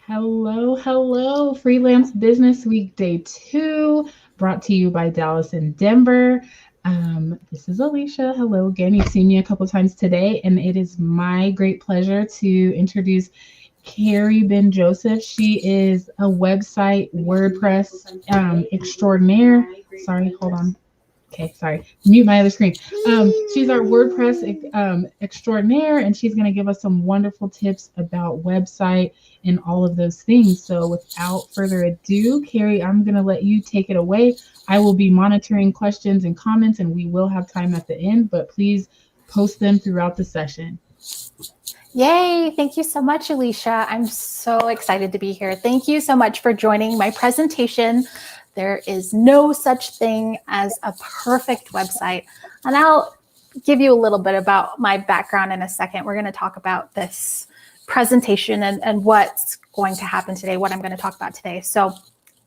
Hello, hello. Freelance Business Week Day 2, brought to you by Dallas and Denver. This is Alicia. Hello again. You've seen me a couple times today, and it is my great pleasure to introduce Carrie Ben Joseph. She is a website WordPress extraordinaire. Sorry, hold on. Okay, sorry. Mute my other screen. She's our WordPress extraordinaire, and she's going to give us some wonderful tips about website and all of those things. So, without further ado, Carrie, I'm going to let you take it away. I will be monitoring questions and comments, and we will have time at the end, but please post them throughout the session. Yay! Thank you so much, Alicia. I'm so excited to be here. Thank you so much for joining my presentation. There is no such thing as a perfect website. And I'll give you a little bit about my background in a second. We're going to talk about this presentation and what's going to happen today, what I'm going to talk about today. So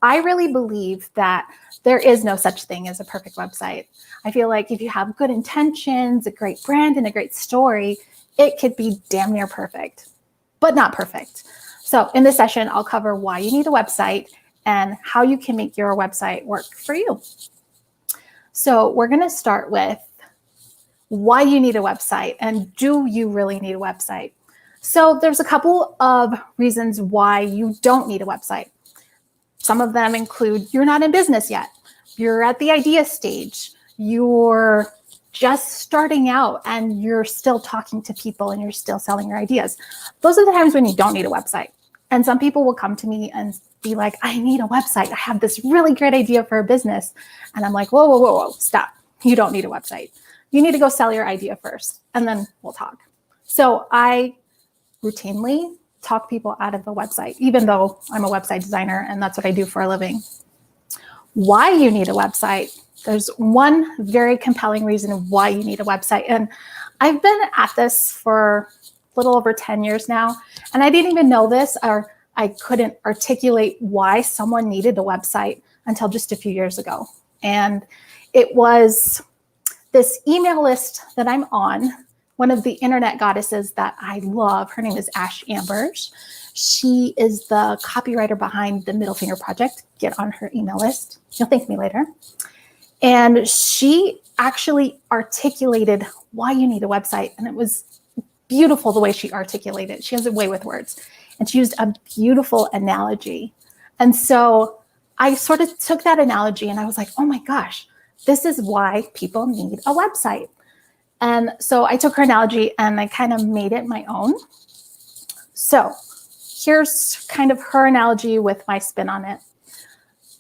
I really believe that there is no such thing as a perfect website. I feel like if you have good intentions, a great brand, and a great story, it could be damn near perfect, but not perfect. So in this session, I'll cover why you need a website and how you can make your website work for you. So we're going to start with why you need a website and do you really need a website? So there's a couple of reasons why you don't need a website. Some of them include you're not in business yet. You're at the idea stage. You're just starting out and you're still talking to people and you're still selling your ideas. Those are the times when you don't need a website. And some people will come to me and be like, I need a website. I have this really great idea for a business. And I'm like, whoa, stop. You don't need a website. You need to go sell your idea first, and then we'll talk. So I routinely talk people out of a website, even though I'm a website designer and that's what I do for a living. Why you need a website? There's one very compelling reason why you need a website. And I've been at this for a little over 10 years now, and I didn't even know this, or I couldn't articulate why someone needed a website until just a few years ago. And it was this email list that I'm on, one of the internet goddesses that I love. Her name is Ash Ambers. She is the copywriter behind the Middle Finger Project. Get on her email list. You'll thank me later. And she actually articulated why you need a website. And it was beautiful the way she articulated it. She has a way with words. And she used a beautiful analogy. And so I sort of took that analogy and I was like, oh my gosh, this is why people need a website. And so I took her analogy and I kind of made it my own. So here's kind of her analogy with my spin on it.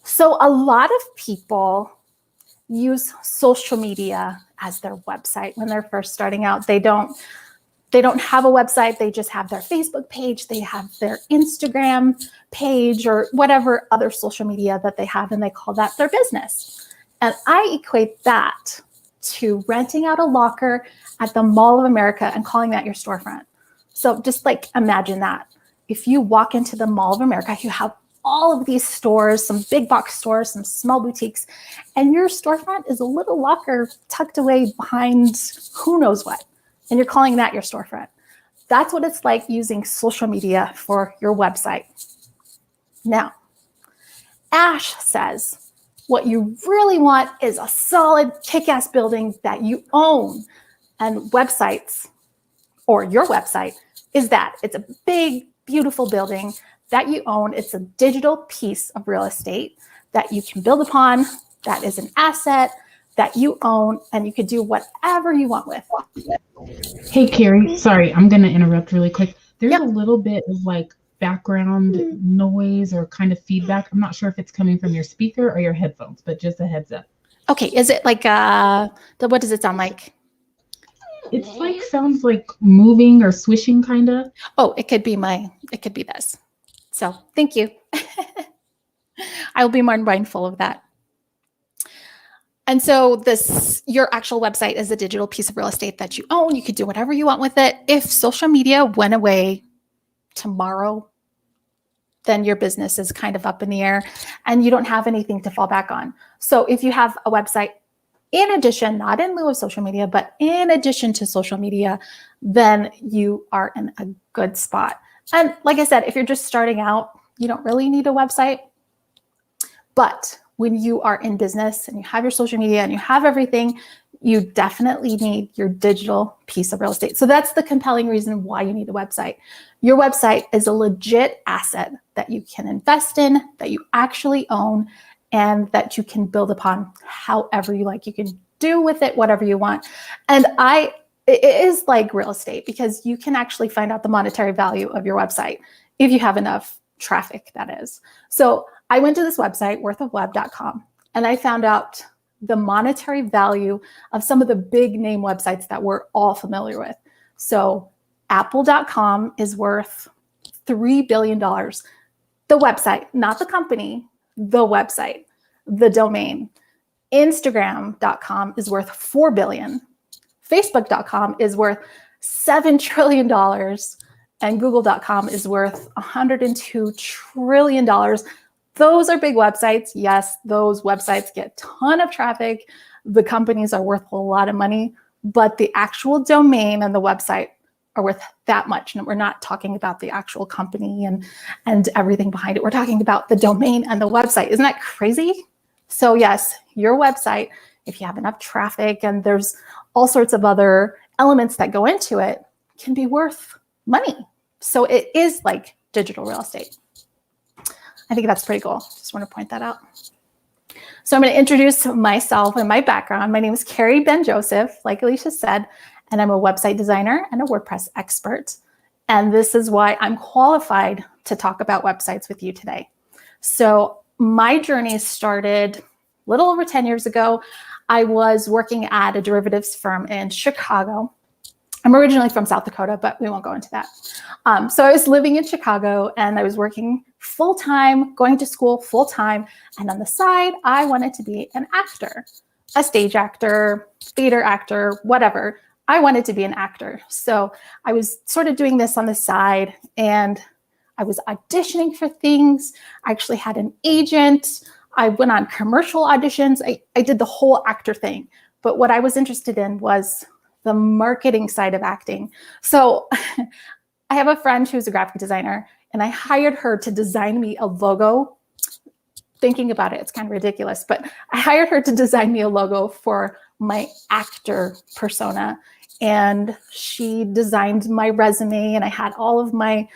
So a lot of people use social media as their website when they're first starting out. They don't have a website. They just have their Facebook page. They have their Instagram page or whatever other social media that they have, and they call that their business. And I equate that to renting out a locker at the Mall of America and calling that your storefront. So just like imagine that. If you walk into the Mall of America, you have all of these stores, some big box stores, some small boutiques, and your storefront is a little locker tucked away behind who knows what. And you're calling that your storefront. That's what it's like using social media for your website. Now, Ash says, what you really want is a solid kick-ass building that you own. And websites, or your website, is that. It's a big, beautiful building that you own. It's a digital piece of real estate that you can build upon, that is an asset that you own, and you could do whatever you want with. Hey, Carrie, sorry, I'm going to interrupt really quick. There's a little bit of like background noise or kind of feedback. I'm not sure if it's coming from your speaker or your headphones, but just a heads up. Okay, is it like what does it sound like? It's like sounds like moving or swishing kind of. Oh, it could be this. So thank you. I will be more mindful of that. And so your actual website is a digital piece of real estate that you own. You could do whatever you want with it. If social media went away tomorrow, then your business is kind of up in the air and you don't have anything to fall back on. So if you have a website, in addition, not in lieu of social media, but in addition to social media, then you are in a good spot. And like I said, if you're just starting out, you don't really need a website. But when you are in business and you have your social media and you have everything, you definitely need your digital piece of real estate. So that's the compelling reason why you need a website. Your website is a legit asset that you can invest in, that you actually own, and that you can build upon however you like. You can do with it whatever you want. And it is like real estate because you can actually find out the monetary value of your website if you have enough traffic, that is. So I went to this website, worthofweb.com, and I found out the monetary value of some of the big name websites that we're all familiar with. So apple.com is worth $3 billion. The website, not the company, the website, the domain. Instagram.com is worth $4 billion. Facebook.com is worth $7 trillion. And Google.com is worth $102 trillion. Those are big websites. Yes, those websites get a ton of traffic. The companies are worth a lot of money, but the actual domain and the website are worth that much. And we're not talking about the actual company and everything behind it. We're talking about the domain and the website. Isn't that crazy? So yes, your website, if you have enough traffic and there's all sorts of other elements that go into it, can be worth money. So it is like digital real estate. I think that's pretty cool. Just want to point that out. So I'm going to introduce myself and my background. My name is Carrie Ben-Joseph, like Alicia said, and I'm a website designer and a WordPress expert. And this is why I'm qualified to talk about websites with you today. So my journey started a little over 10 years ago. I was working at a derivatives firm in Chicago. I'm originally from South Dakota, but we won't go into that. So I was living in Chicago and I was working full-time, going to school full-time. And on the side, I wanted to be an actor, a stage actor, theater actor, whatever. I wanted to be an actor. So I was sort of doing this on the side and I was auditioning for things. I actually had an agent. I went on commercial auditions. I did the whole actor thing. But what I was interested in was the marketing side of acting. So I have a friend who's a graphic designer and I hired her to design me a logo. Thinking about it, it's kind of ridiculous, but I hired her to design me a logo for my actor persona. And she designed my resume and I had all of my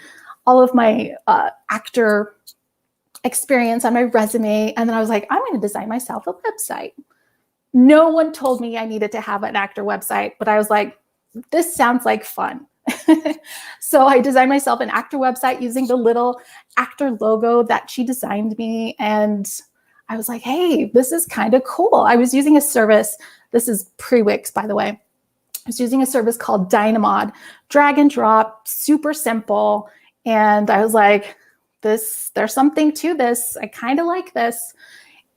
actor experience on my resume. And then I was like, I'm going to design myself a website. No one told me I needed to have an actor website, but I was like, this sounds like fun. So I designed myself an actor website using the little actor logo that she designed me. And I was like, hey, this is kind of cool. I was using a service. This is pre-Wix, by the way. I was using a service called Dynamod, drag and drop, super simple. And I was like, there's something to this. I kind of like this.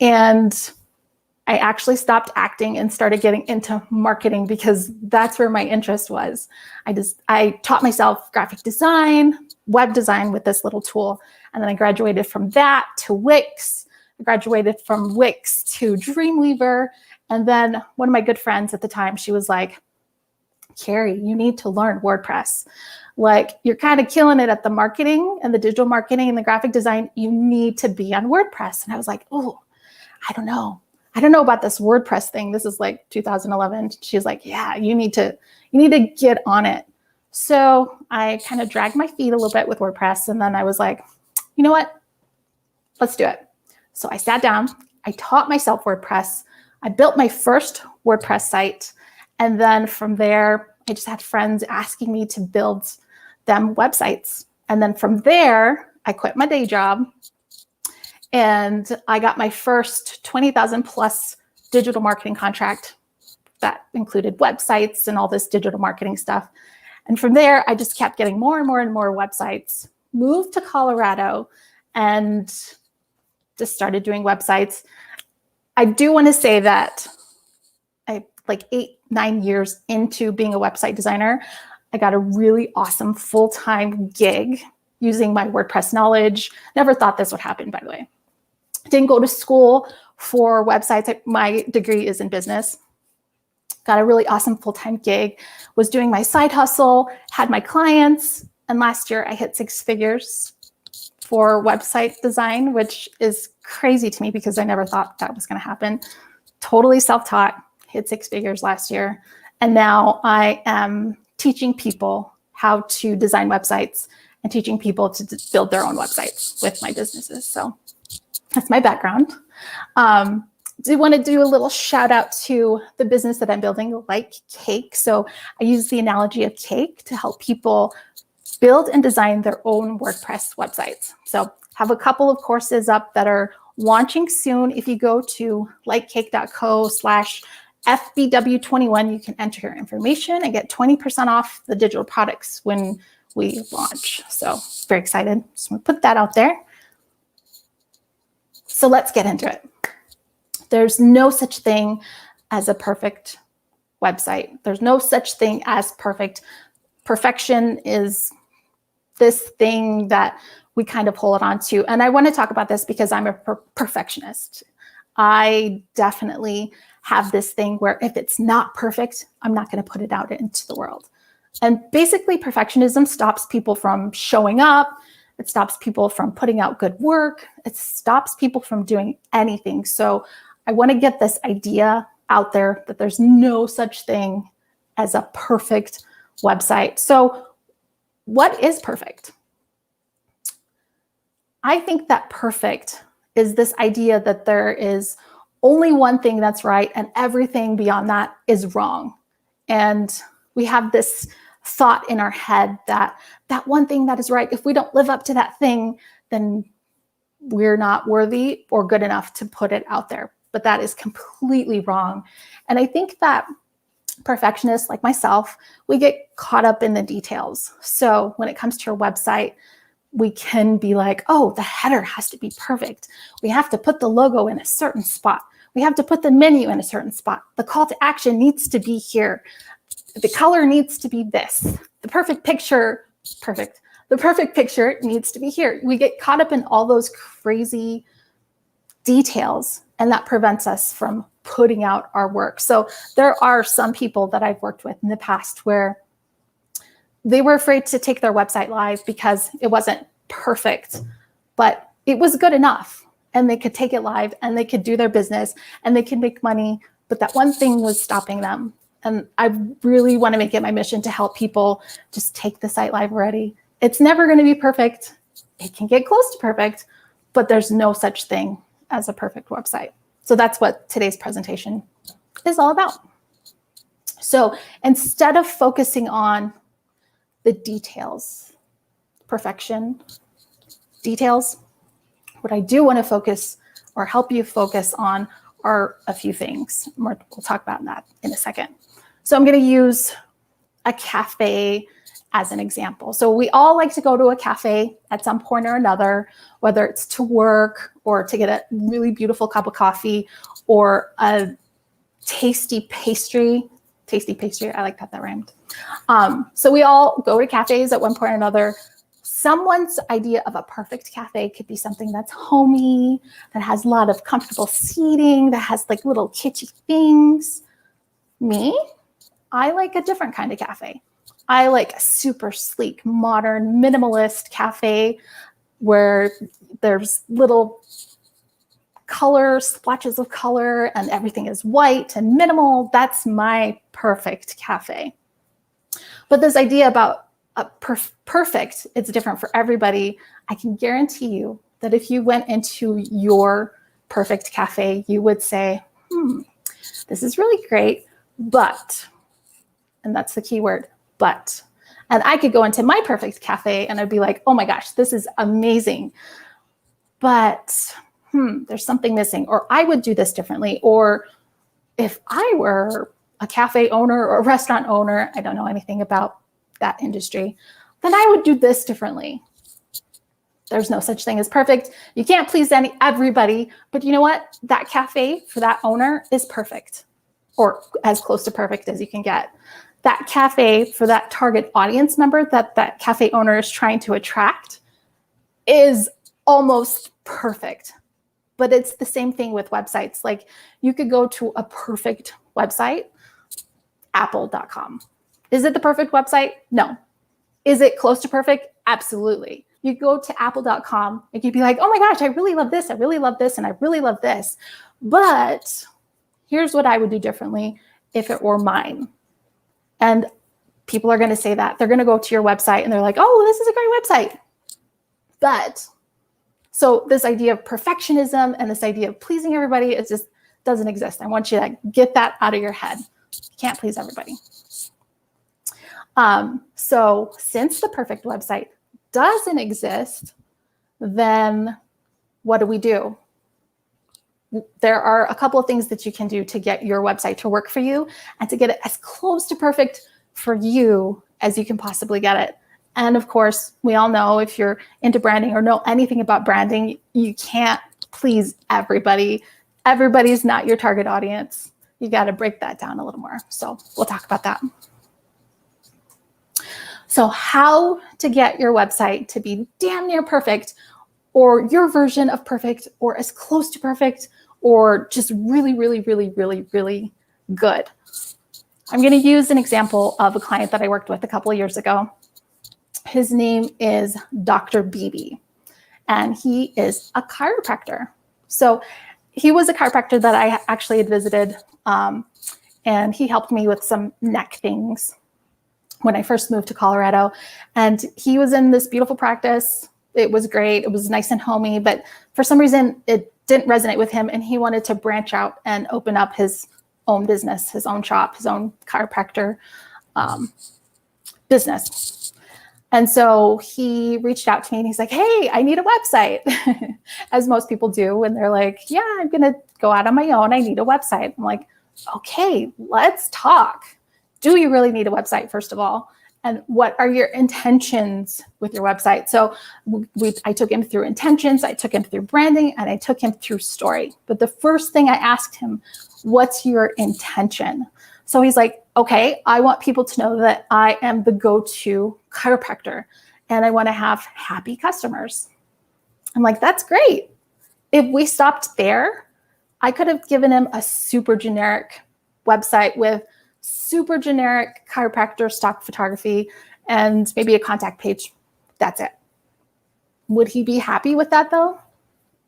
And I actually stopped acting and started getting into marketing because that's where my interest was. I taught myself graphic design, web design with this little tool. And then I graduated from that to Wix. I graduated from Wix to Dreamweaver. And then one of my good friends at the time, she was like, Carrie, you need to learn WordPress. Like, you're kind of killing it at the marketing and the digital marketing and the graphic design. You need to be on WordPress. And I was like, oh, I don't know about this WordPress thing. This is like 2011. She's like, yeah, you need to get on it. So I kind of dragged my feet a little bit with WordPress. And then I was like, you know what? Let's do it. So I sat down, I taught myself WordPress. I built my first WordPress site. And then from there, I just had friends asking me to build them websites. And then from there, I quit my day job. And I got my first 20,000 plus digital marketing contract that included websites and all this digital marketing stuff. And from there, I just kept getting more and more and more websites, moved to Colorado and just started doing websites. I do want to say that like 8-9 years into being a website designer, I got a really awesome full-time gig using my WordPress knowledge. Never thought this would happen, by the way. Didn't go to school for websites. My degree is in business. Got a really awesome full-time gig, was doing my side hustle, had my clients, And last year I hit 6 figures for website design, which is crazy to me because I never thought that was going to happen. Totally self-taught, hit 6 figures last year. And now I am teaching people how to design websites and teaching people to build their own websites with my businesses. So that's my background. Do want to do a little shout out to the business that I'm building, Like Cake. So I use the analogy of cake to help people build and design their own WordPress websites. So have a couple of courses up that are launching soon. If you go to likecake.co/FBW21, you can enter your information and get 20% off the digital products when we launch. So very excited. Just want to put that out there. So let's get into it. There's no such thing as a perfect website. There's no such thing as perfect. Perfection is this thing that we kind of hold on to. And I want to talk about this because I'm a perfectionist. I definitely have this thing where if it's not perfect, I'm not going to put it out into the world. And basically, perfectionism stops people from showing up. It stops people from putting out good work. It stops people from doing anything. So I want to get this idea out there that there's no such thing as a perfect website. So what is perfect? I think that perfect is this idea that there is only one thing that's right and everything beyond that is wrong. And we have this thought in our head that that one thing that is right, if we don't live up to that thing, then we're not worthy or good enough to put it out there. But that is completely wrong. And I think that perfectionists like myself, we get caught up in the details. So when it comes to your website, we can be like, oh, the header has to be perfect. We have to put the logo in a certain spot. We have to put the menu in a certain spot. The call to action needs to be here. The color needs to be this. The perfect picture, perfect. The perfect picture needs to be here. We get caught up in all those crazy details, and that prevents us from putting out our work. So there are some people that I've worked with in the past where they were afraid to take their website live because it wasn't perfect, but it was good enough. And they could take it live and they could do their business and they could make money. But that one thing was stopping them. And I really want to make it my mission to help people just take the site live already. It's never going to be perfect. It can get close to perfect, but there's no such thing as a perfect website. So that's what today's presentation is all about. So instead of focusing on the details, perfection, details, what I do want to focus or help you focus on are a few things. We'll talk about that in a second. So I'm going to use a cafe as an example. So we all like to go to a cafe at some point or another, whether it's to work or to get a really beautiful cup of coffee or a tasty pastry. Tasty pastry, I like that rhymed. So we all go to cafes at one point or another. Someone's idea of a perfect cafe could be something that's homey, that has a lot of comfortable seating, that has like little kitschy things. Me, I like a different kind of cafe. I like a super sleek, modern, minimalist cafe where there's little color, splotches of color, and everything is white and minimal. That's my perfect cafe. But this idea about a perfect, it's different for everybody. I can guarantee you that if you went into your perfect cafe, you would say, this is really great, but, and that's the key word, but. And I could go into my perfect cafe and I'd be like, oh my gosh, this is amazing. But there's something missing, or I would do this differently. Or if I were a cafe owner or a restaurant owner, I don't know anything about that industry, then I would do this differently. There's no such thing as perfect. You can't please everybody, but you know what? That cafe for that owner is perfect, or as close to perfect as you can get. That cafe for that target audience member that cafe owner is trying to attract is almost perfect. But it's the same thing with websites. Like you could go to a perfect website, apple.com. Is it the perfect website? No. Is it close to perfect? Absolutely. You go to apple.com and you'd be like, oh my gosh, I really love this. I really love this. And I really love this. But here's what I would do differently if it were mine. And people are going to say that. They're going to go to your website and they're like, oh, this is a great website. But so this idea of perfectionism and this idea of pleasing everybody, it just doesn't exist. I want you to get that out of your head. You can't please everybody. So since the perfect website doesn't exist, then what do? There are a couple of things that you can do to get your website to work for you and to get it as close to perfect for you as you can possibly get it. And of course, we all know if you're into branding or know anything about branding, you can't please everybody. Everybody's not your target audience. You got to break that down a little more. So we'll talk about that. So how to get your website to be damn near perfect, or your version of perfect, or as close to perfect, or just really, really, really, really, really good. I'm going to use an example of a client that I worked with a couple of years ago. His name is Dr. Beebe, and he is a chiropractor. So he was a chiropractor that I actually had visited, and he helped me with some neck things when I first moved to Colorado. And he was in this beautiful practice. It was great. It was nice and homey, but for some reason it didn't resonate with him, and he wanted to branch out and open up his own business, his own shop, his own chiropractor business. And so he reached out to me and he's like, hey, I need a website, as most people do when they're like, yeah, I'm going to go out on my own. I need a website. I'm like, okay, let's talk. Do you really need a website, first of all? And what are your intentions with your website? So I took him through intentions, I took him through branding, and I took him through story. But the first thing I asked him, what's your intention? So he's like, okay, I want people to know that I am the go-to chiropractor and I want to have happy customers. I'm like, that's great. If we stopped there, I could have given him a super generic website with super generic chiropractor stock photography and maybe a contact page. That's it. Would he be happy with that though?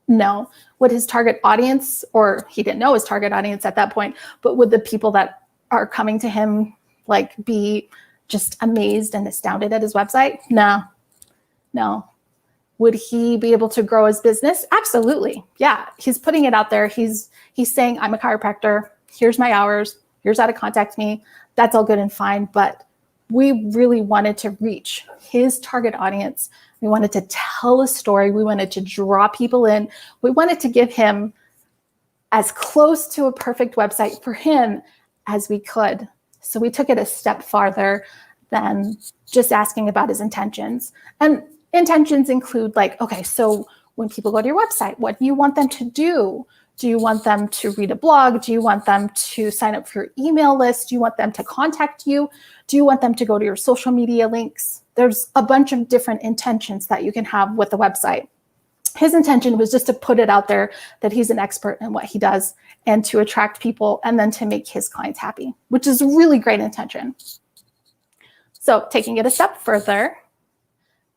No. Would his target audience, or he didn't know his target audience at that point, but would the people that are coming to him like be just amazed and astounded at his website? No. Would he be able to grow his business? Absolutely. Yeah. He's putting it out there. He's saying, I'm a chiropractor. Here's my hours. Here's how to contact me. That's all good and fine. But we really wanted to reach his target audience. We wanted to tell a story. We wanted to draw people in. We wanted to give him as close to a perfect website for him as we could. So we took it a step farther than just asking about his intentions. And intentions include like, okay, so when people go to your website, what do you want them to do? Do you want them to read a blog? Do you want them to sign up for your email list? Do you want them to contact you? Do you want them to go to your social media links? There's a bunch of different intentions that you can have with the website. His intention was just to put it out there that he's an expert in what he does and to attract people and then to make his clients happy, which is a really great intention. So taking it a step further,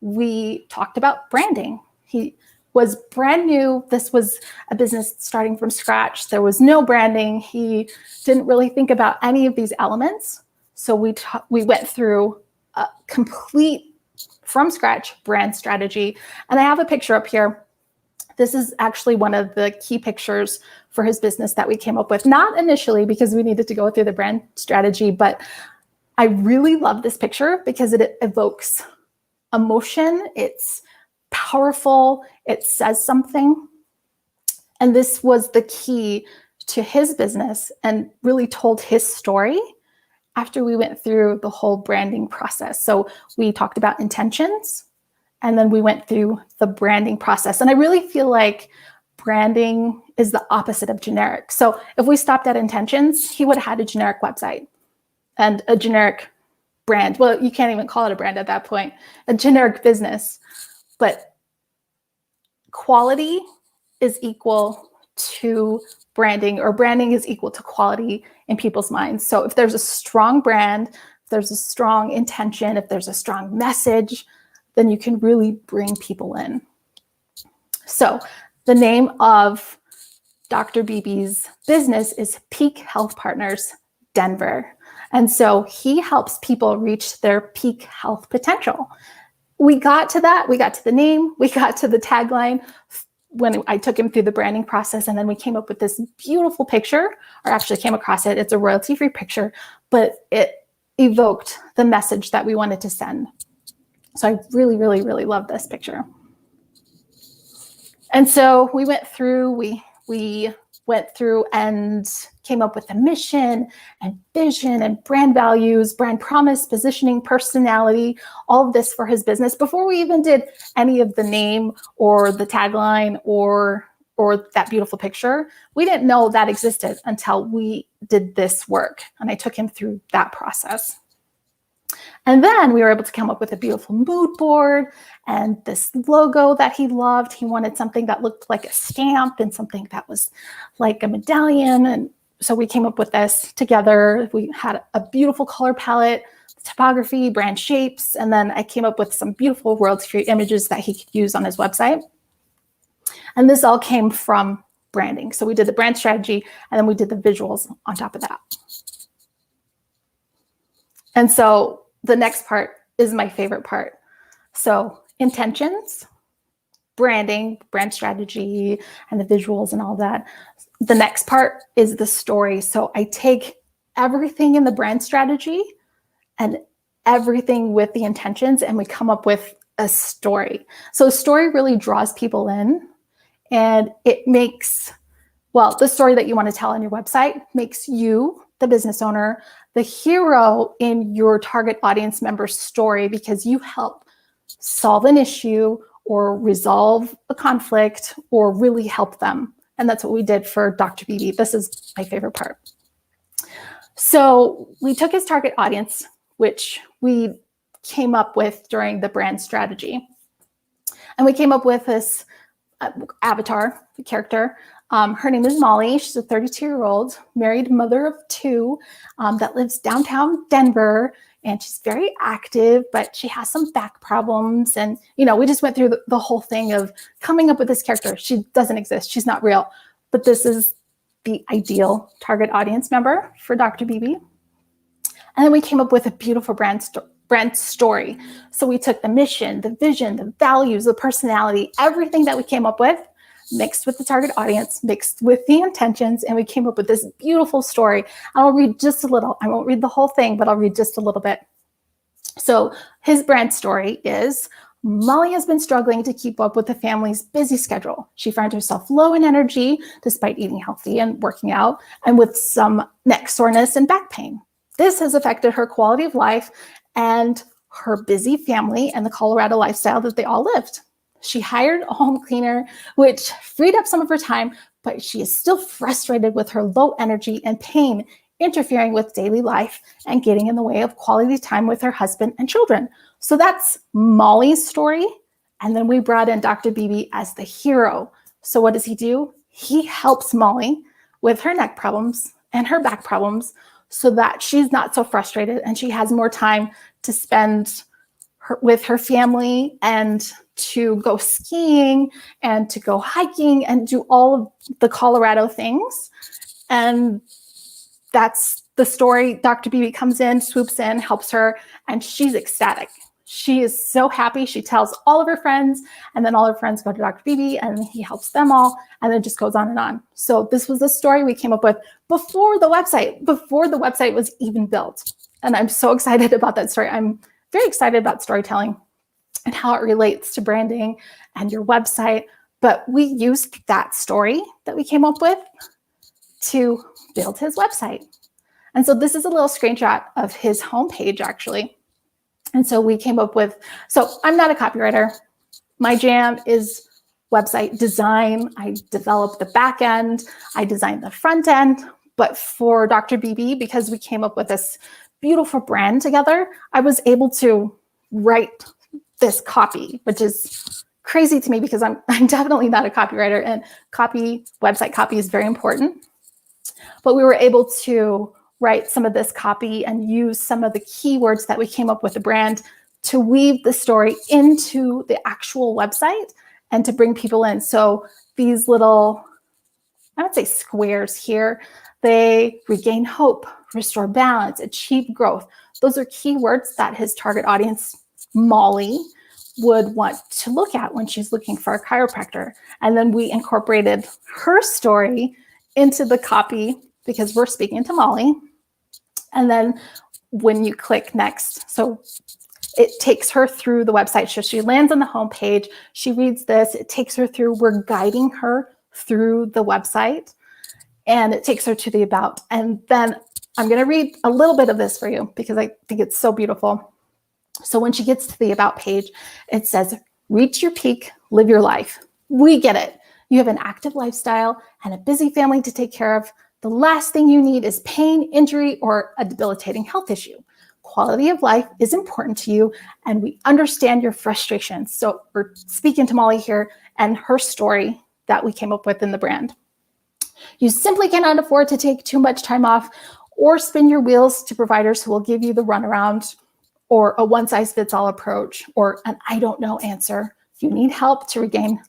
we talked about branding. He was brand new. This was a business starting from scratch. There was no branding. He didn't really think about any of these elements. So we went through a complete from scratch brand strategy. And I have a picture up here. This is actually one of the key pictures for his business that we came up with, not initially because we needed to go through the brand strategy, but I really love this picture because it evokes emotion. It's powerful. It says something. And this was the key to his business and really told his story after we went through the whole branding process. So we talked about intentions, and then we went through the branding process. And I really feel like branding is the opposite of generic. So if we stopped at intentions, he would have had a generic website and a generic brand. Well, you can't even call it a brand at that point, a generic business. But quality is equal to branding, or branding is equal to quality in people's minds. So if there's a strong brand there's a strong intention, if there's a strong message, then you can really bring people in. So the name of Dr. Beebe's business is Peak Health Partners Denver. And so he helps people reach their peak health potential. We got to that, we got to the name, we got to the tagline when I took him through the branding process, and then we came up with this beautiful picture, or actually came across it. It's a royalty-free picture, but it evoked the message that we wanted to send. So I really, really, really love this picture. And so we went through, we went through and came up with a mission and vision and brand values, brand promise, positioning, personality, all of this for his business before we even did any of the name or the tagline or that beautiful picture. We didn't know that existed until we did this work, and I took him through that process. And then we were able to come up with a beautiful mood board and this logo that he loved. He wanted something that looked like a stamp and something that was like a medallion. And so we came up with this together. We had a beautiful color palette, typography, brand shapes, and then I came up with some beautiful royalty-free images that he could use on his website. And this all came from branding. So we did the brand strategy, and then we did the visuals on top of that. And so the next part is my favorite part. So intentions, branding, brand strategy, and the visuals and all that. The next part is the story. So I take everything in the brand strategy and everything with the intentions, and we come up with a story. So a story really draws people in, and it makes, well, the story that you want to tell on your website makes you, the business owner, the hero in your target audience member's story, because you help solve an issue or resolve a conflict or really help them. And that's what we did for Dr. Beebe. This is my favorite part. So we took his target audience, which we came up with during the brand strategy. And we came up with this avatar, the character. Her name is Molly. She's a 32-year-old married mother of two that lives downtown Denver. And she's very active, but she has some back problems. And, you know, we just went through the whole thing of coming up with this character. She doesn't exist. She's not real. But this is the ideal target audience member for Dr. Beebe. And then we came up with a beautiful brand story. So we took the mission, the vision, the values, the personality, everything that we came up with, mixed with the target audience, mixed with the intentions, and we came up with this beautiful story. I'll read just a little. I won't read the whole thing, but I'll read just a little bit. So his brand story is, Molly has been struggling to keep up with the family's busy schedule. She finds herself low in energy despite eating healthy and working out, and with some neck soreness and back pain. This has affected her quality of life and her busy family and the Colorado lifestyle that they all lived. She hired a home cleaner, which freed up some of her time, but she is still frustrated with her low energy and pain interfering with daily life and getting in the way of quality time with her husband and children. So that's Molly's story. And then we brought in Dr. Beebe as the hero. So what does he do? He helps Molly with her neck problems and her back problems so that she's not so frustrated and she has more time to spend with her family and to go skiing and to go hiking and do all of the Colorado things. And that's the story. Dr. Beebe comes in, swoops in, helps her, and she's ecstatic. She is so happy. She tells all of her friends, and then all her friends go to Dr. Beebe, and he helps them all, and then it just goes on and on. So this was the story we came up with before the website was even built. And I'm so excited about that story. I'm very excited about storytelling and how it relates to branding and your website. But we used that story that we came up with to build his website. And so this is a little screenshot of his homepage, actually. And so we came up with, so I'm not a copywriter. My jam is website design. I develop the back end. I design the front end. But for Dr. Beebe, because we came up with this beautiful brand together, I was able to write this copy, which is crazy to me because I'm definitely not a copywriter, and website copy is very important. But we were able to write some of this copy and use some of the keywords that we came up with the brand to weave the story into the actual website and to bring people in. So these little, I would say squares here, they regain hope, restore balance, achieve growth. Those are keywords that his target audience, Molly, would want to look at when she's looking for a chiropractor. And then we incorporated her story into the copy because we're speaking to Molly. And then when you click next, so it takes her through the website. So she lands on the homepage, she reads this, it takes her through, we're guiding her through the website, and it takes her to the about. And then I'm going to read a little bit of this for you because I think it's so beautiful. So when she gets to the about page, it says, reach your peak, live your life. We get it. You have an active lifestyle and a busy family to take care of. The last thing you need is pain, injury, or a debilitating health issue. Quality of life is important to you, and we understand your frustrations. So we're speaking to Molly here and her story that we came up with in the brand. You simply cannot afford to take too much time off or spin your wheels to providers who will give you the runaround or a one-size-fits-all approach or an I don't know answer. You need help to regain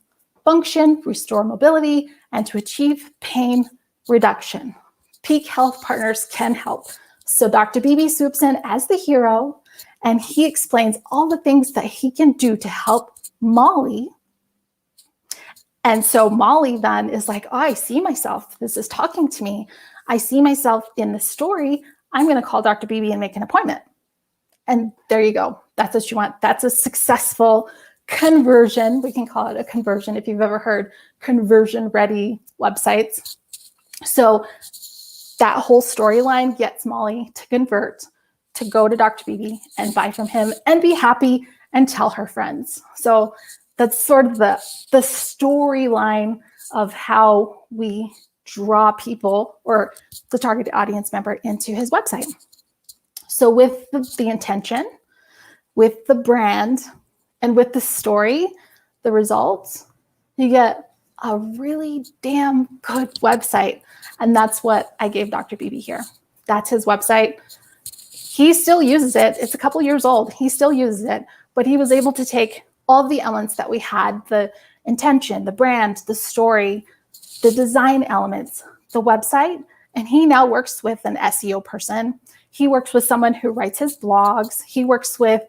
function, restore mobility, and to achieve pain reduction. Peak Health Partners can help. So Dr. Beebe swoops in as the hero, and he explains all the things that he can do to help Molly. And so Molly then is like, oh, I see myself. This is talking to me. I see myself in the story. I'm going to call Dr. Beebe and make an appointment. And there you go. That's what you want. That's a successful conversion. We can call it a conversion if you've ever heard conversion-ready websites. So that whole storyline gets Molly to convert, to go to Dr. Beebe and buy from him and be happy and tell her friends. So that's sort of the storyline of how we draw people or the target audience member into his website. So with the intention, with the brand, and with the story, the results, you get a really damn good website. And that's what I gave Dr. Beebe here. That's his website. He still uses it. It's a couple years old. He still uses it, but he was able to take all the elements that we had, the intention, the brand, the story, the design elements, the website, and he now works with an SEO person. He works with someone who writes his blogs. He works with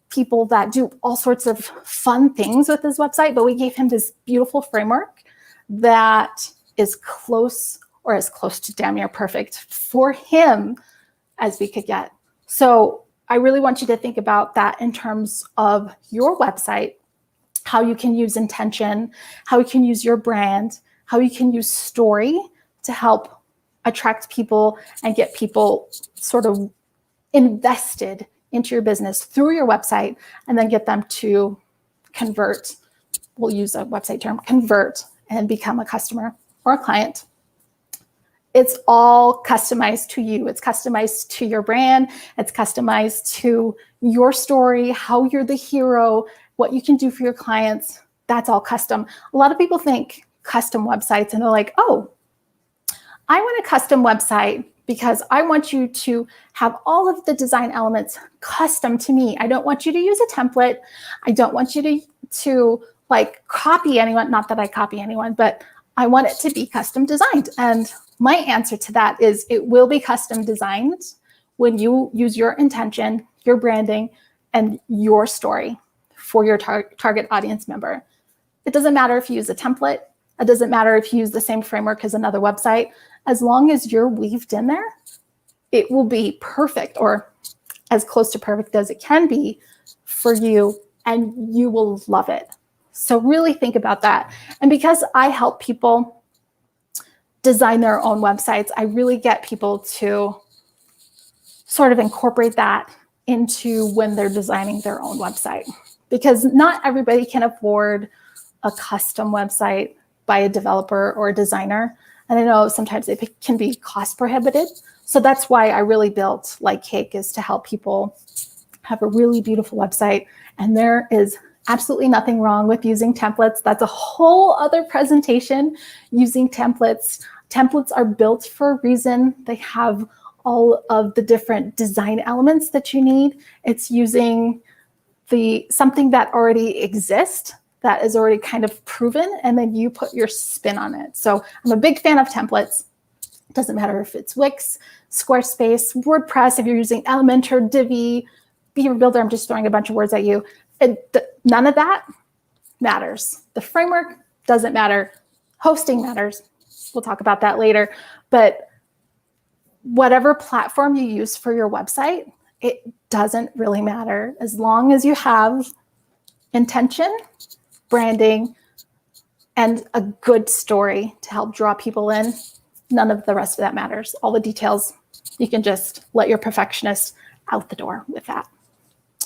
people that do all sorts of fun things with his website, but we gave him this beautiful framework that is close or as close to damn near perfect for him as we could get. So I really want you to think about that in terms of your website, how you can use intention, how you can use your brand, how you can use story to help attract people and get people sort of invested into your business through your website, and then get them to convert. We'll use a website term, convert, and become a customer or a client. It's all customized to you. It's customized to your brand. It's customized to your story, how you're the hero, what you can do for your clients. That's all custom. A lot of people think custom websites and they're like, oh, I want a custom website because I want you to have all of the design elements custom to me. I don't want you to use a template. I don't want you to like copy anyone. Not that I copy anyone, but I want it to be custom designed. And my answer to that is it will be custom designed when you use your intention, your branding, and your story for your target audience member. It doesn't matter if you use a template. It doesn't matter if you use the same framework as another website. As long as you're weaved in there, it will be perfect or as close to perfect as it can be for you, and you will love it. So really think about that. And because I help people design their own websites, I really get people to sort of incorporate that into when they're designing their own website. Because not everybody can afford a custom website by a developer or a designer. And I know sometimes it can be cost prohibitive. So that's why I really built Like Cake, is to help people have a really beautiful website. And there is absolutely nothing wrong with using templates. That's a whole other presentation, using templates. Templates are built for a reason. They have all of the different design elements that you need. It's using something that already exists, that is already kind of proven, and then you put your spin on it. So I'm a big fan of templates. It doesn't matter if it's Wix, Squarespace, WordPress, if you're using Elementor, Divi, Beaver Builder, I'm just throwing a bunch of words at you. None of that matters. The framework doesn't matter. Hosting matters. We'll talk about that later. But whatever platform you use for your website, it doesn't really matter. As long as you have intention, branding, and a good story to help draw people in, none of the rest of that matters. All the details, you can just let your perfectionist out the door with that.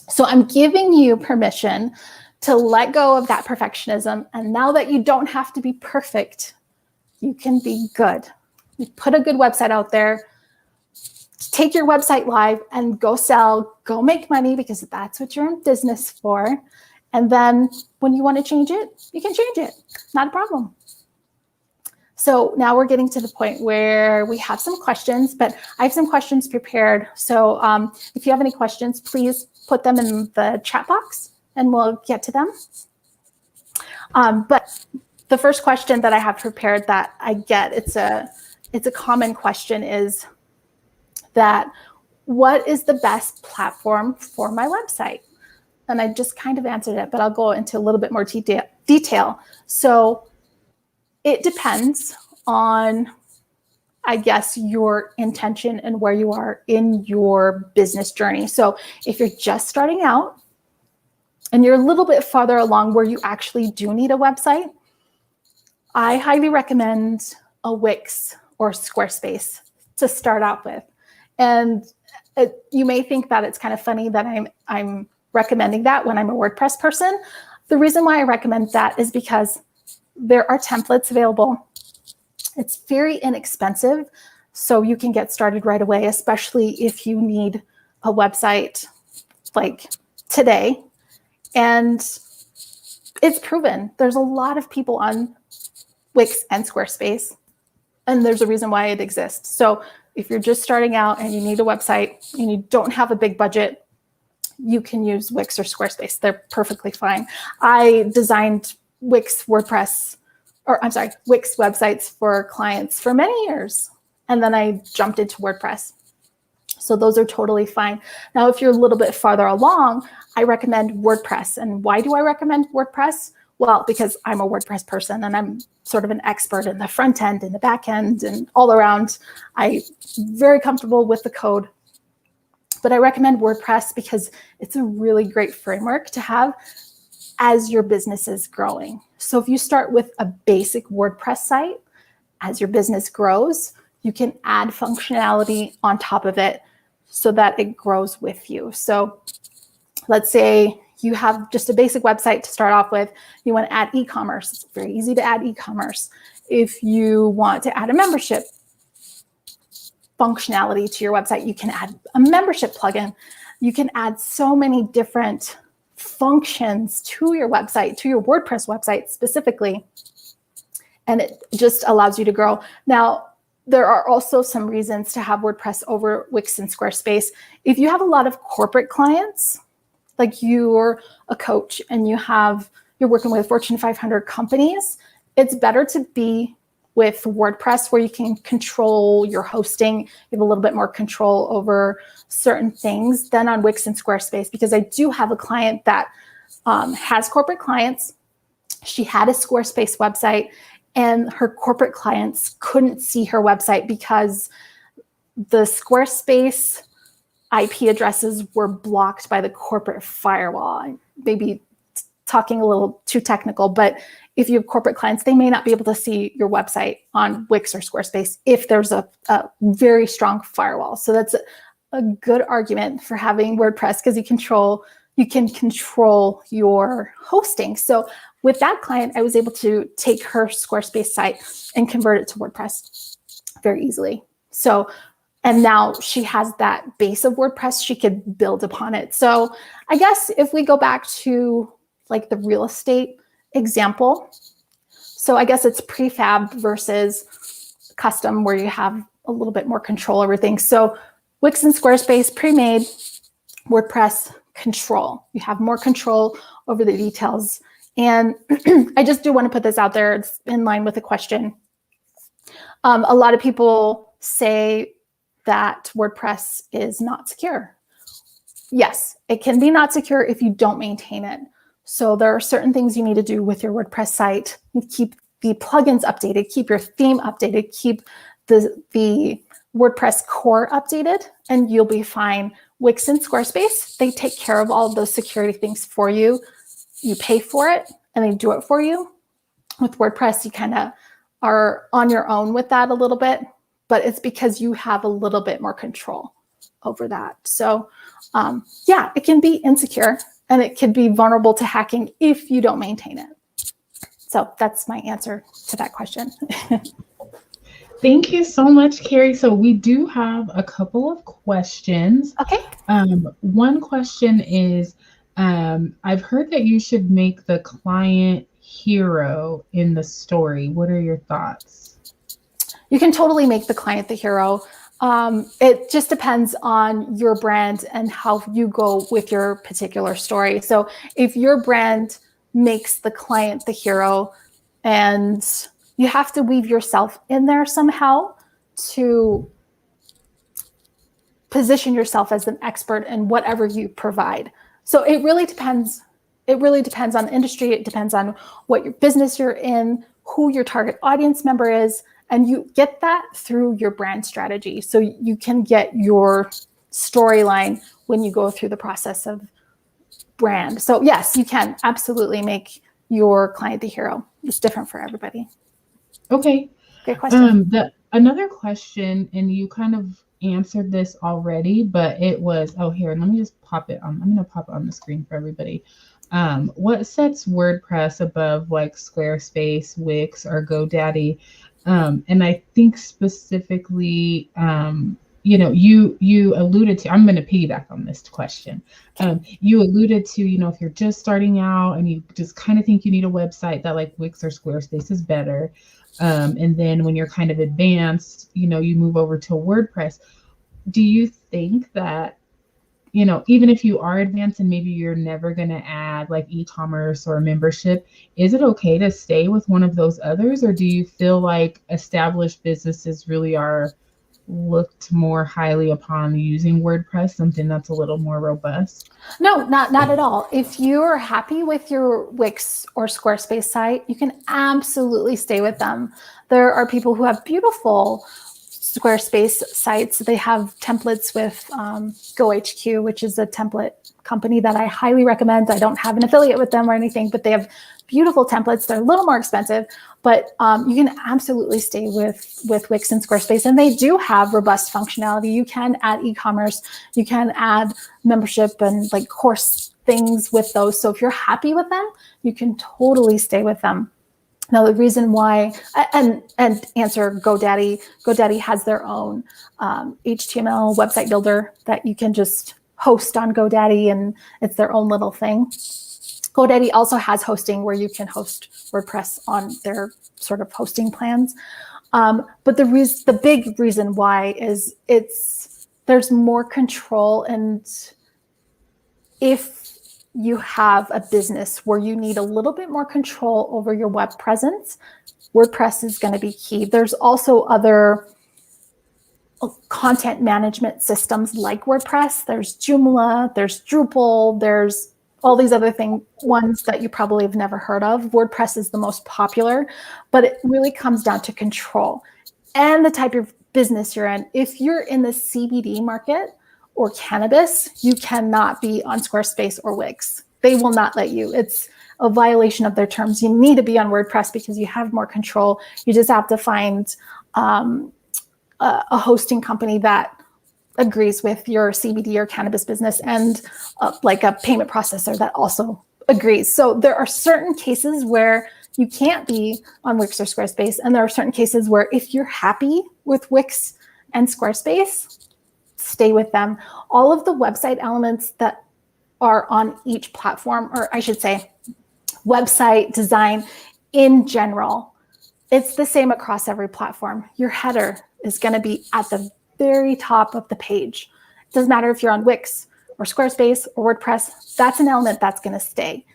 So I'm giving you permission to let go of that perfectionism. And now that you don't have to be perfect, you can be good. You put a good website out there, take your website live and go sell, go make money, because that's what you're in business for. And then when you want to change it, you can change it. Not a problem. So now we're getting to the point where we have some questions, but I have some questions prepared. So if you have any questions, please put them in the chat box and we'll get to them. But the first question that I have prepared that I get, it's a common question, is that what is the best platform for my website? And I just kind of answered it, but I'll go into a little bit more detail. So it depends on, I guess, your intention and where you are in your business journey. So if you're just starting out and you're a little bit farther along where you actually do need a website, I highly recommend a Wix or Squarespace to start out with. And you may think that it's kind of funny that I'm recommending that when I'm a WordPress person. The reason why I recommend that is because there are templates available. It's very inexpensive, so you can get started right away, especially if you need a website like today. And it's proven. There's a lot of people on Wix and Squarespace, and there's a reason why it exists. So if you're just starting out and you need a website and you don't have a big budget, you can use Wix or Squarespace. They're perfectly fine. I designed Wix websites for clients for many years, and then I jumped into WordPress. So those are totally fine. Now, if you're a little bit farther along, I recommend WordPress. And why do I recommend WordPress? Well, because I'm a WordPress person and I'm sort of an expert in the front end and the back end and all around. I'm very comfortable with the code. But I recommend WordPress because it's a really great framework to have as your business is growing. So if you start with a basic WordPress site, as your business grows, you can add functionality on top of it so that it grows with you. So let's say you have just a basic website to start off with. You want to add e-commerce. It's very easy to add e-commerce. If you want to add a membership functionality to your website, you can add a membership plugin. You can add so many different functions to your website, to your WordPress website specifically, and it just allows you to grow. Now, there are also some reasons to have WordPress over Wix and Squarespace. If you have a lot of corporate clients, like you're a coach and you're working with Fortune 500 companies, it's better to be with WordPress where you can control your hosting. You have a little bit more control over certain things than on Wix and Squarespace, because I do have a client that has corporate clients. She had a Squarespace website and her corporate clients couldn't see her website because the Squarespace IP addresses were blocked by the corporate firewall. Maybe talking a little too technical, but if you have corporate clients, they may not be able to see your website on Wix or Squarespace if there's a very strong firewall. So that's a good argument for having WordPress, because you can control your hosting. So with that client, I was able to take her Squarespace site and convert it to WordPress very easily. So, and now she has that base of WordPress, she could build upon it. So I guess if we go back to like the real estate example, so I guess it's prefab versus custom where you have a little bit more control over things. So Wix and Squarespace, pre-made. WordPress, control. You have more control over the details. And I just do want to put this out there. It's in line with the question. A lot of people say that WordPress is not secure. Yes, it can be not secure if you don't maintain it. So there are certain things you need to do with your WordPress site. You keep the plugins updated, keep your theme updated, keep the WordPress core updated, and you'll be fine. Wix and Squarespace, they take care of all of those security things for you. You pay for it and they do it for you. With WordPress, you kind of are on your own with that a little bit, but it's because you have a little bit more control over that. So yeah, it can be insecure and it can be vulnerable to hacking if you don't maintain it. So that's my answer to that question. Thank you so much, Carrie. So we do have a couple of questions. Okay. One question is, I've heard that you should make the client hero in the story. What are your thoughts? You can totally make the client the hero. It just depends on your brand and how you go with your particular story. So if your brand makes the client the hero, and you have to weave yourself in there somehow to position yourself as an expert in whatever you provide. So it really depends. It really depends on the industry. It depends on what your business you're in, who your target audience member is, and you get that through your brand strategy. So you can get your storyline when you go through the process of brand. So yes, you can absolutely make your client the hero. It's different for everybody. Okay. Great question. Another question, and you kind of answered this already, but it was, oh, here, let me just pop it on. I'm going to pop it on the screen for everybody. What sets WordPress above like Squarespace, Wix, or GoDaddy? And I think specifically, you alluded to, I'm going to piggyback on this question. You alluded to, if you're just starting out and you just kind of think you need a website, that like Wix or Squarespace is better. And then when you're kind of advanced, you move over to WordPress. Do you think that, even if you are advanced and maybe you're never going to add like e-commerce or membership, is it okay to stay with one of those others? Or do you feel like established businesses really are looked more highly upon using WordPress, something that's a little more robust? No, not at all. If you're happy with your Wix or Squarespace site, you can absolutely stay with them. There are people who have beautiful Squarespace sites. They have templates with GoHQ, which is a template company that I highly recommend. I don't have an affiliate with them or anything, but they have beautiful templates. They're a little more expensive, but you can absolutely stay with Wix and Squarespace. And they do have robust functionality. You can add e-commerce, you can add membership and like course things with those. So if you're happy with them, you can totally stay with them. Now, the reason why, and answer GoDaddy. GoDaddy has their own HTML website builder that you can just host on GoDaddy, and it's their own little thing. GoDaddy also has hosting where you can host WordPress on their sort of hosting plans. But the big reason why is there's more control, and if you have a business where you need a little bit more control over your web presence, WordPress is going to be key. There's also other content management systems like WordPress. There's Joomla, there's Drupal, there's all these other ones that you probably have never heard of. WordPress is the most popular, but it really comes down to control and the type of business you're in. If you're in the CBD market or cannabis, you cannot be on Squarespace or Wix. They will not let you. It's a violation of their terms. You need to be on WordPress because you have more control. You just have to find a hosting company that agrees with your CBD or cannabis business, and like a payment processor that also agrees. So there are certain cases where you can't be on Wix or Squarespace, and there are certain cases where if you're happy with Wix and Squarespace, stay with them. All of the website elements that are on each platform, or I should say website design in general, it's the same across every platform. Your header is going to be at the very top of the page. It doesn't matter if you're on Wix or Squarespace or WordPress, that's an element that's going to stay.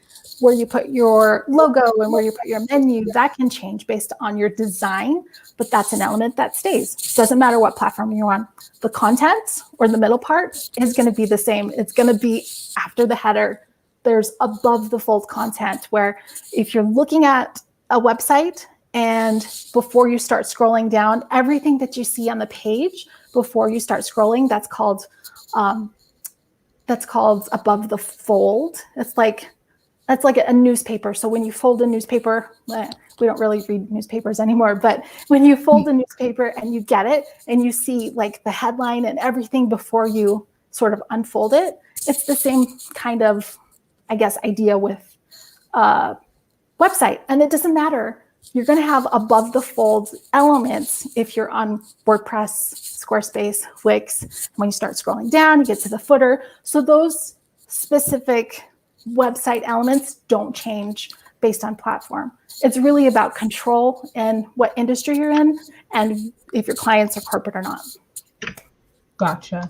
Where you put your logo and where you put your menu, that can change based on your design, but that's an element that stays. Doesn't matter what platform you're on. The content or the middle part is going to be the same. It's going to be after the header. There's above the fold content where if you're looking at a website and before you start scrolling down, everything that you see on the page before you start scrolling, that's called above the fold. That's like a newspaper. So when you fold a newspaper, we don't really read newspapers anymore, but when you fold a newspaper and you get it and you see like the headline and everything before you sort of unfold it, it's the same kind of, I guess, idea with website. And it doesn't matter. You're going to have above the fold elements if you're on WordPress, Squarespace, Wix. When you start scrolling down, you get to the footer. So those specific website elements don't change based on platform. It's really about control and what industry you're in and if your clients are corporate or not. Gotcha.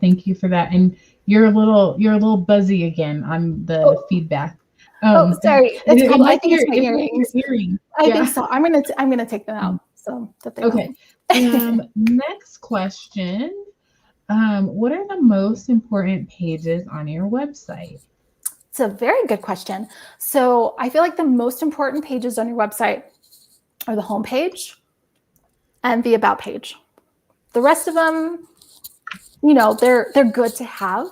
Thank you for that. And you're a little buzzy again on the feedback. Sorry. I think it's my earrings. I think so. I'm gonna take them out so that they okay. Next question. What are the most important pages on your website? It's a very good question. So I feel like the most important pages on your website are the home page and the about page. The rest of them, they're good to have,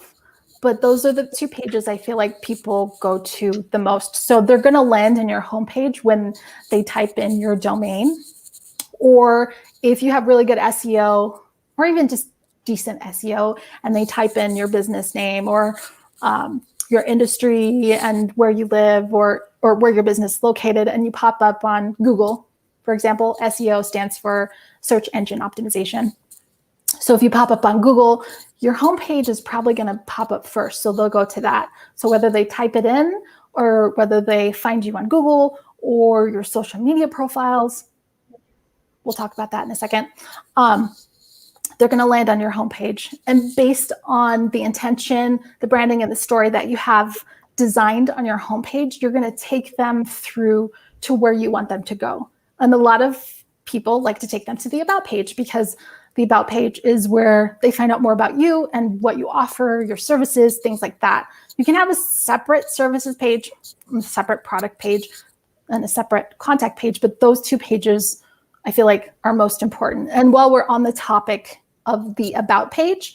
but those are the two pages I feel like people go to the most. So they're going to land in your homepage when they type in your domain, or if you have really good SEO or even just decent SEO and they type in your business name or your industry and where you live or where your business is located and you pop up on Google. For example, SEO stands for search engine optimization. So if you pop up on Google, your homepage is probably going to pop up first. So they'll go to that. So whether they type it in or whether they find you on Google or your social media profiles, we'll talk about that in a second. They're going to land on your homepage. And based on the intention, the branding, and the story that you have designed on your homepage, you're going to take them through to where you want them to go. And a lot of people like to take them to the about page because the about page is where they find out more about you and what you offer, your services, things like that. You can have a separate services page, a separate product page, and a separate contact page, but those two pages I feel like are most important. And while we're on the topic of the about page,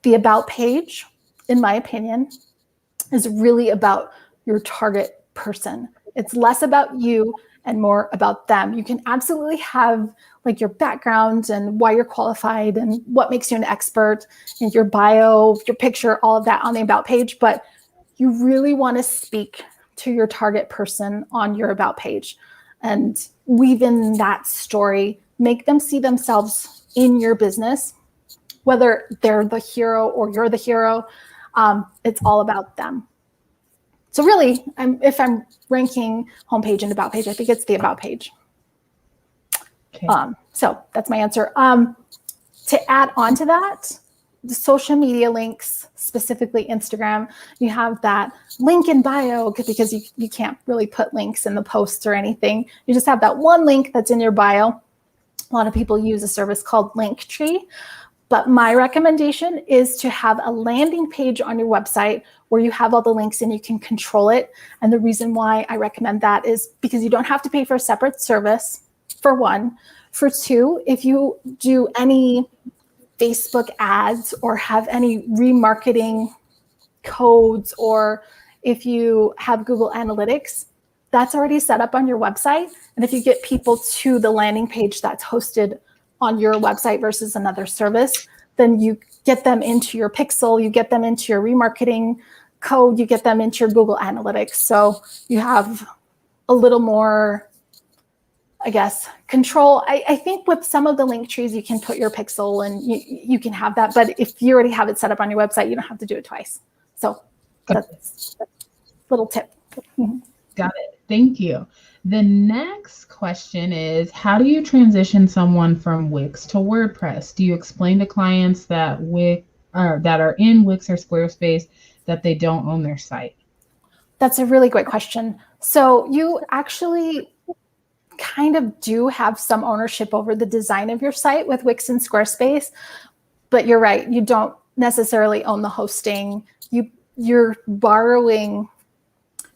in my opinion, is really about your target person. It's less about you and more about them. You can absolutely have like your background and why you're qualified and what makes you an expert and your bio, your picture, all of that on the about page, but you really want to speak to your target person on your about page and weave in that story, make them see themselves in your business, whether they're the hero or you're the hero. It's all about them. So really, if I'm ranking homepage and about page, I think it's the about page. Okay. So that's my answer. To add on to that, the social media links, specifically Instagram, you have that link in bio because you can't really put links in the posts or anything. You just have that one link that's in your bio. A lot of people use a service called Linktree. But my recommendation is to have a landing page on your website where you have all the links and you can control it. And the reason why I recommend that is because you don't have to pay for a separate service, for one. For two, if you do any Facebook ads or have any remarketing codes, or if you have Google Analytics, that's already set up on your website. And if you get people to the landing page that's hosted on your website versus another service, then you get them into your pixel, you get them into your remarketing code, you get them into your Google Analytics. So you have a little more, I guess, control. I think with some of the link trees, you can put your pixel and you can have that. But if you already have it set up on your website, you don't have to do it twice. So that's a little tip. Got it. Thank you. The next question is, how do you transition someone from Wix to WordPress? Do you explain to clients that that are in Wix or Squarespace that they don't own their site? That's a really great question. So you actually kind of do have some ownership over the design of your site with Wix and Squarespace, but you're right, you don't necessarily own the hosting. You're borrowing,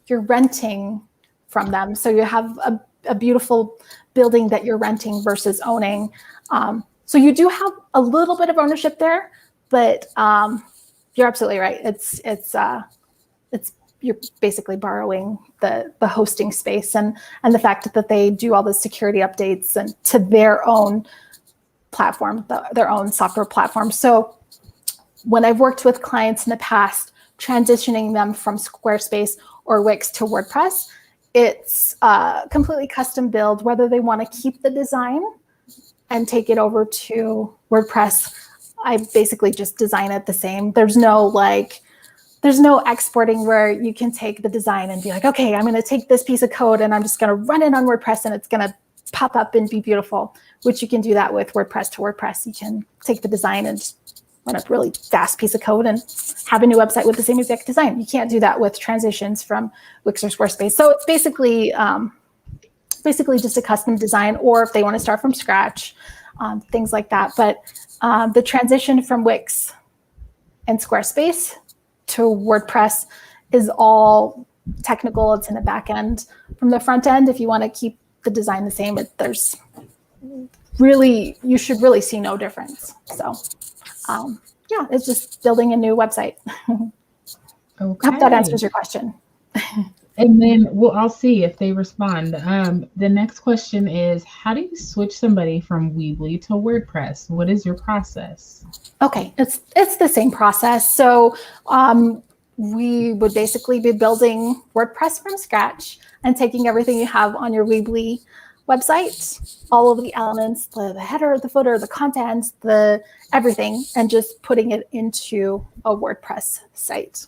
you're renting from them. So you have a beautiful building that you're renting versus owning. So you do have a little bit of ownership there, but you're absolutely right. It's you're basically borrowing the hosting space and the fact that they do all the security updates and to their own platform, their own software platform. So when I've worked with clients in the past, transitioning them from Squarespace or Wix to WordPress, it's completely custom build, whether they want to keep the design and take it over to WordPress. I basically just design it the same. There's no exporting where you can take the design and be like, okay, I'm going to take this piece of code and I'm just going to run it on WordPress and it's going to pop up and be beautiful, which you can do that with WordPress to WordPress. You can take the design and just run a really fast piece of code and have a new website with the same exact design. You can't do that with transitions from Wix or Squarespace. So it's basically just a custom design, or if they want to start from scratch, things like that. But the transition from Wix and Squarespace to WordPress is all technical. It's in the back end. From the front end, if you want to keep the design the same, you should really see no difference. So yeah, it's just building a new website. Okay. I hope that answers your question. And then I'll see if they respond. The next question is, how do you switch somebody from Weebly to WordPress? What is your process? Okay, it's the same process. So we would basically be building WordPress from scratch and taking everything you have on your Weebly website, all of the elements, the header, the footer, the content, the everything, and just putting it into a WordPress site.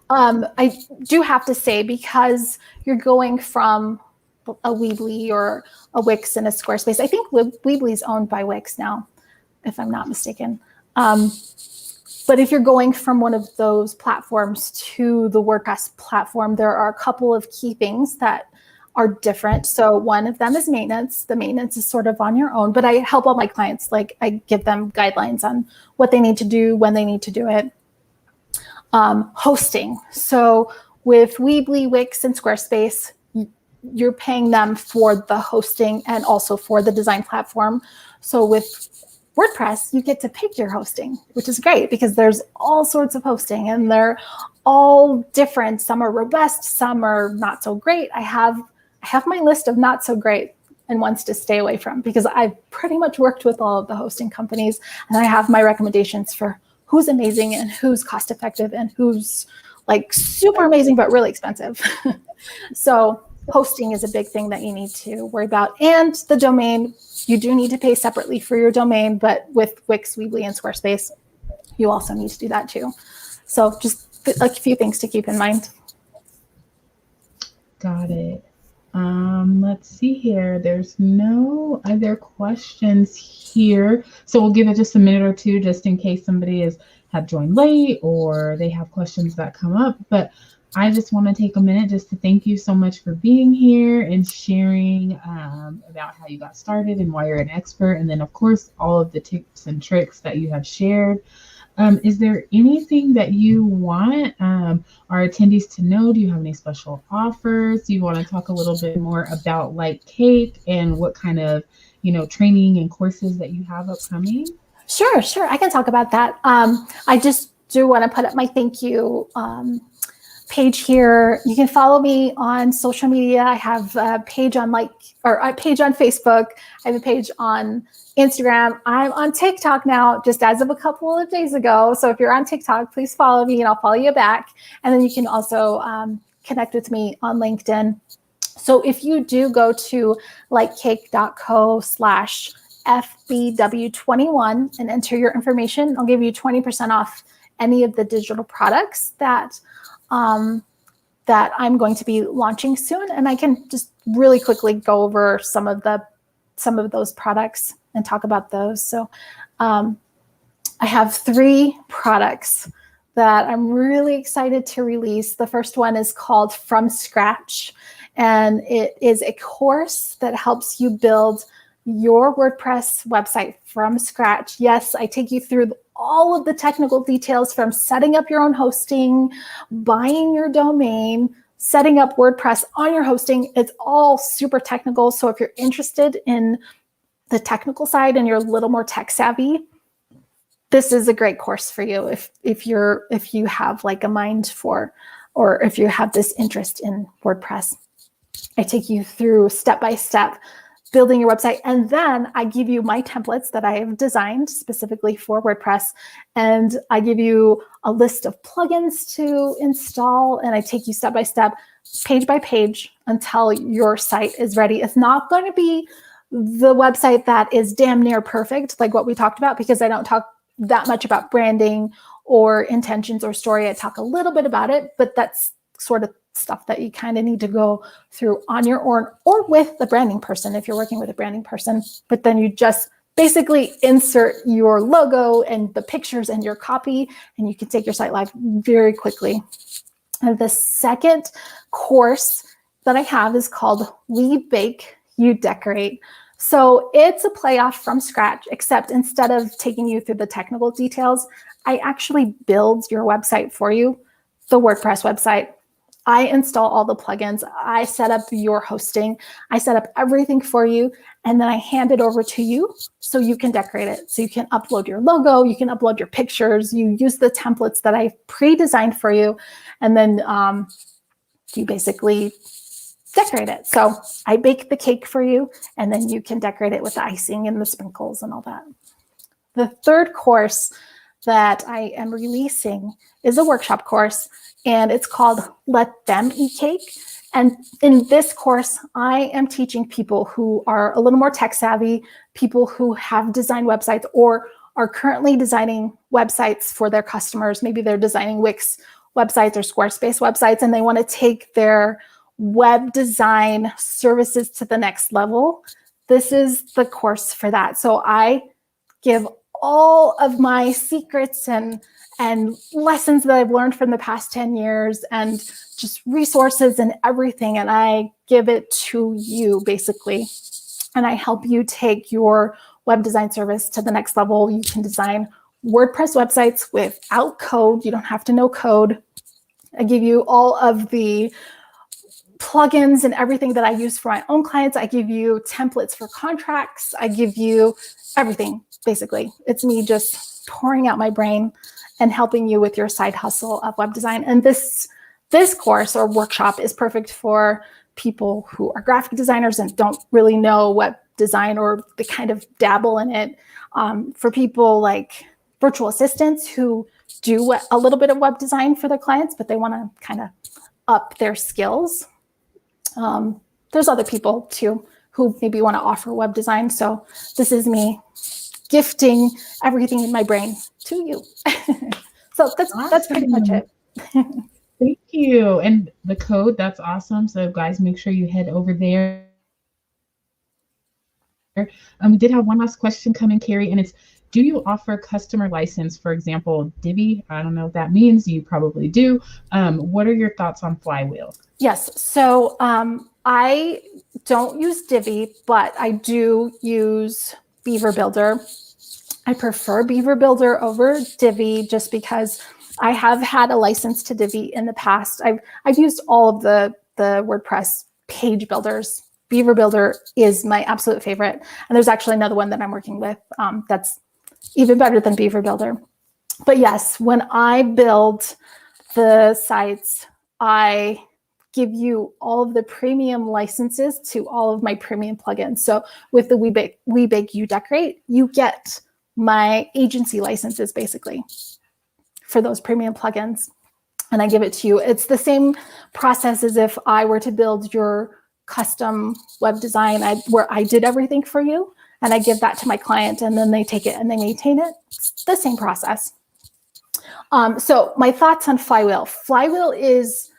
I do have to say, because you're going from a Weebly or a Wix and a Squarespace, I think Weebly is owned by Wix now, if I'm not mistaken. But if you're going from one of those platforms to the WordPress platform, there are a couple of key things that are different. So one of them is maintenance. The maintenance is sort of on your own, but I help all my clients. Like, I give them guidelines on what they need to do, when they need to do it. Hosting. So with Weebly, Wix, and Squarespace, you're paying them for the hosting and also for the design platform. So with WordPress, you get to pick your hosting, which is great because there's all sorts of hosting and they're all different. Some are robust, some are not so great. I have my list of not so great and ones to stay away from, because I've pretty much worked with all of the hosting companies, and I have my recommendations for who's amazing and who's cost effective and who's like super amazing but really expensive. So hosting is a big thing that you need to worry about. And the domain, you do need to pay separately for your domain, but with Wix, Weebly, and Squarespace, you also need to do that too. So just like a few things to keep in mind. Got it. Let's see here. There's no other questions here. So we'll give it just a minute or two, just in case somebody had joined late or they have questions that come up. But I just want to take a minute just to thank you so much for being here and sharing about how you got started and why you're an expert. And then, of course, all of the tips and tricks that you have shared. Is there anything that you want our attendees to know? Do you have any special offers? Do you want to talk a little bit more about Light Cake and what kind of, training and courses that you have upcoming? Sure. I can talk about that. I just do want to put up my thank you page here. You can follow me on social media. I have a page on a page on Facebook. I have a page on Instagram. I'm on TikTok now, just as of a couple of days ago. So if you're on TikTok, please follow me and I'll follow you back. And then you can also connect with me on LinkedIn. So if you do go to lightcake.co/FBW21 and enter your information, I'll give you 20% off any of the digital products that that I'm going to be launching soon. And I can just really quickly go over some of those products and talk about those. So I have 3 products that I'm really excited to release. The first one is called From Scratch, and it is a course that helps you build your WordPress website from scratch. Yes, I take you through all of the technical details from setting up your own hosting, buying your domain, setting up WordPress on your hosting. It's all super technical. So if you're interested in the technical side and you're a little more tech savvy, this is a great course for you if you have like a mind for, or if you have this interest in WordPress. I take you through step-by-step building your website, and then I give you my templates that I have designed specifically for WordPress, and I give you a list of plugins to install, and I take you step-by-step, page by page, until your site is ready. It's not going to be the website that is damn near perfect, like what we talked about, because I don't talk that much about branding or intentions or story. I talk a little bit about it, but that's sort of stuff that you kind of need to go through on your own or with the branding person if you're working with a branding person. But then you just basically insert your logo and the pictures and your copy, and you can take your site live very quickly. And the second course that I have is called We Bake, You Decorate. So it's a play off From Scratch, except instead of taking you through the technical details, I actually build your website for you, the WordPress website. I install all the plugins. I set up your hosting. I set up everything for you, and then I hand it over to you so you can decorate it. So you can upload your logo, you can upload your pictures, you use the templates that I pre-designed for you, and then you basically decorate it. So I bake the cake for you, and then you can decorate it with the icing and the sprinkles and all that. The third course that I am releasing is a workshop course, and it's called Let Them Eat Cake. And in this course, I am teaching people who are a little more tech savvy, people who have designed websites or are currently designing websites for their customers. Maybe they're designing Wix websites or Squarespace websites, and they want to take their web design services to the next level. This is the course for that. So I give all of my secrets and lessons that I've learned from the past 10 years and just resources and everything. And I give it to you basically. And I help you take your web design service to the next level. You can design WordPress websites without code. You don't have to know code. I give you all of the plugins and everything that I use for my own clients. I give you templates for contracts. I give you everything, basically. It's me just pouring out my brain and helping you with your side hustle of web design. And this course or workshop is perfect for people who are graphic designers and don't really know web design, or they kind of dabble in it. For people like virtual assistants who do a little bit of web design for their clients, but they want to kind of up their skills. There's other people too who maybe want to offer web design. So this is me gifting everything in my brain to you. So that's pretty much it. Thank you. And the code, that's awesome. So guys, make sure you head over there. We did have one last question come in, Carrie, and it's, do you offer customer license, for example, Divi? I don't know what that means. You probably do. What are your thoughts on Flywheel? Yes. So I don't use Divi, but I do use Beaver Builder. I prefer Beaver Builder over Divi just because I have had a license to Divi in the past. I've used all of the WordPress page builders. Beaver Builder is my absolute favorite. And there's actually another one that I'm working with that's even better than Beaver Builder. But yes, when I build the sites, I give you all of the premium licenses to all of my premium plugins. So with the We Bake, You Decorate, you get my agency licenses basically for those premium plugins. And I give it to you. It's the same process as if I were to build your custom web design where I did everything for you, and I give that to my client, and then they take it and they maintain it. It's the same process. So my thoughts on Flywheel. Flywheel is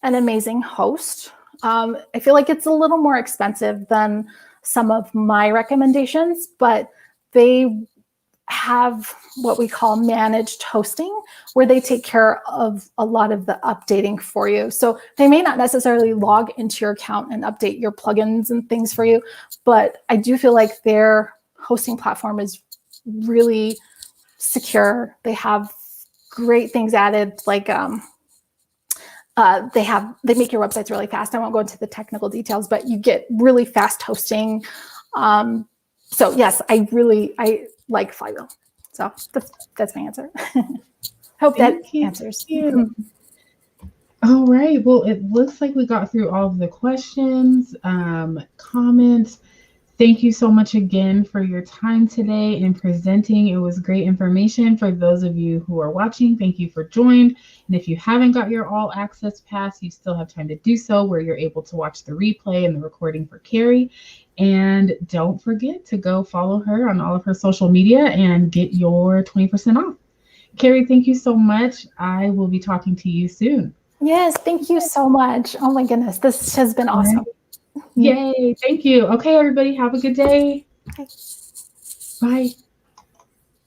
an amazing host. I feel like it's a little more expensive than some of my recommendations, but they have what we call managed hosting, where they take care of a lot of the updating for you. So they may not necessarily log into your account and update your plugins and things for you, but I do feel like their hosting platform is really secure. They have great things added, like they make your websites really fast. I won't go into the technical details, but you get really fast hosting. So yes, I like Flywheel. So that's my answer. Hope that answers. All right. Well, it looks like we got through all of the questions, comments. Thank you so much again for your time today and presenting. It was great information. For those of you who are watching, thank you for joining. And if you haven't got your all access pass, you still have time to do so, where you're able to watch the replay and the recording for Carrie. And don't forget to go follow her on all of her social media and get your 20% off. Carrie, thank you so much. I will be talking to you soon. Yes, thank you so much. Oh my goodness, this has been awesome. Yay, thank you. Okay, everybody, have a good day. Okay. Bye.